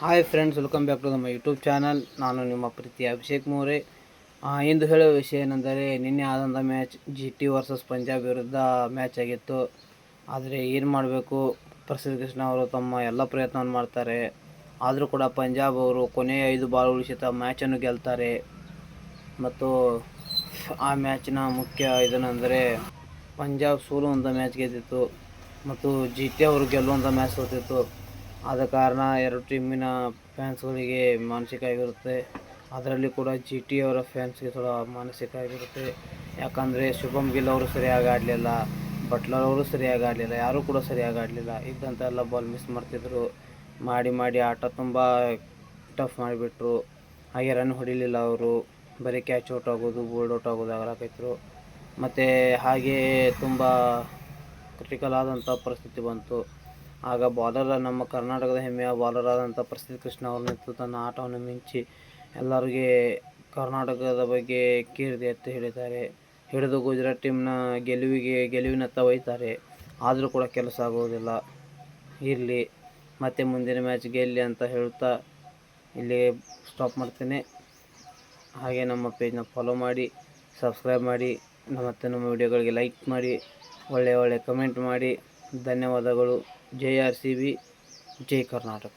Hi friends, welcome back to ನಮ್ಮ YouTube channel. ನಾನು ನಿಮ್ಮ ಪ್ರೀತಿಯ ಅಭಿಷೇಕ್ ಮೋರೆ. ಇಂದು ಹೇಳುವ ವಿಷಯ ಏನೆಂದರೆ, ನಿನ್ನೆ ಆದಂಥ ಮ್ಯಾಚ್ GT ವರ್ಸಸ್ ಪಂಜಾಬ್ ವಿರುದ್ಧ ಮ್ಯಾಚ್ ಆಗಿತ್ತು. ಆದರೆ ಏನು ಮಾಡಬೇಕು, ಪ್ರಸಿದ್ಧ ಕೃಷ್ಣ ಅವರು ತಮ್ಮ ಎಲ್ಲ ಪ್ರಯತ್ನವನ್ನು ಮಾಡ್ತಾರೆ. ಆದರೂ ಕೂಡ ಪಂಜಾಬ್ ಅವರು ಕೊನೆಯ 5 ಬಾಲ್ ಉಳಿಸಿ ಮ್ಯಾಚನ್ನು ಗೆಲ್ತಾರೆ. ಮತ್ತು ಆ ಮ್ಯಾಚಿನ ಮುಖ್ಯ ಇದನೆಂದರೆ, ಪಂಜಾಬ್ ಸೋಲುವಂಥ ಮ್ಯಾಚ್ ಗೆದ್ದಿತ್ತು ಮತ್ತು GT ಅವರು ಗೆಲ್ಲುವಂಥ ಮ್ಯಾಚ್ ಸೋತಿತ್ತು. ಆದ ಕಾರಣ ಎರಡು ಟೀಮಿನ ಫ್ಯಾನ್ಸ್ಗಳಿಗೆ ಮಾನಸಿಕ ಆಗಿರುತ್ತೆ. ಅದರಲ್ಲಿ ಕೂಡ GT ಅವರ ಫ್ಯಾನ್ಸ್ಗೆ ಸ್ವಲ್ಪ ಮಾನಸಿಕ ಆಗಿರುತ್ತೆ. ಯಾಕಂದರೆ ಶುಭಮ್ ಗಿಲ್ ಅವರು ಸರಿಯಾಗಿ ಆಡಲಿಲ್ಲ, ಬಟ್ಲರ್ ಅವರು ಸರಿಯಾಗಿ ಆಡಲಿಲ್ಲ, ಯಾರೂ ಕೂಡ ಸರಿಯಾಗಿ ಆಡಲಿಲ್ಲ. ಇದ್ದಂಥ ಎಲ್ಲ ಬಾಲ್ ಮಿಸ್ ಮಾಡ್ತಿದ್ರು. ಮಾಡಿ ಆಟ ತುಂಬ ಟಫ್ ಮಾಡಿಬಿಟ್ರು. ಹಾಗೆ ರನ್ ಹೊಡಿಲಿಲ್ಲ ಅವರು. ಬರೀ ಕ್ಯಾಚ್ ಔಟ್ ಆಗೋದು, ಬೋಲ್ಡ್ ಔಟ್ ಆಗೋದು ಆಗಲಾಕೈತರು. ಮತ್ತು ಹಾಗೆ ತುಂಬ ಕ್ರಿಟಿಕಲ್ ಆದಂಥ ಪರಿಸ್ಥಿತಿ ಬಂತು. ಆಗ ನಮ್ಮ ಕರ್ನಾಟಕದ ಹೆಮ್ಮೆಯ ಬಾಲರ್ ಆದಂಥ ಪ್ರಸಿದ್ಧ ಕೃಷ್ಣ ಅವರು ನಿಂತು ತನ್ನ ಆಟವನ್ನು ಮಿಂಚಿ ಎಲ್ಲರಿಗೆ ಕರ್ನಾಟಕದ ಬಗ್ಗೆ ಕೀರ್ತಿ ಎತ್ತಿ ಹಿಡಿದು ಗುಜರಾತ್ ಟೀಮ್ನ ಗೆಲುವಿನತ್ತ ಒಯ್ತಾರೆ. ಆದರೂ ಕೂಡ ಕೆಲಸ ಆಗುವುದಿಲ್ಲ. ಇರಲಿ, ಮತ್ತೆ ಮುಂದಿನ ಮ್ಯಾಚ್ ಗೆಲ್ಲಿ ಅಂತ ಹೇಳುತ್ತಾ ಇಲ್ಲಿ ಸ್ಟಾಪ್ ಮಾಡ್ತೇನೆ. ಹಾಗೆ ನಮ್ಮ ಪೇಜ್ನ ಫಾಲೋ ಮಾಡಿ, ಸಬ್ಸ್ಕ್ರೈಬ್ ಮಾಡಿ, ಮತ್ತು ನಮ್ಮ ವಿಡಿಯೋಗಳಿಗೆ ಲೈಕ್ ಮಾಡಿ, ಒಳ್ಳೆಯ ಕಮೆಂಟ್ ಮಾಡಿ. ಧನ್ಯವಾದಗಳು. ಜೈ RCB, ಜೈ ಕರ್ನಾಟಕ.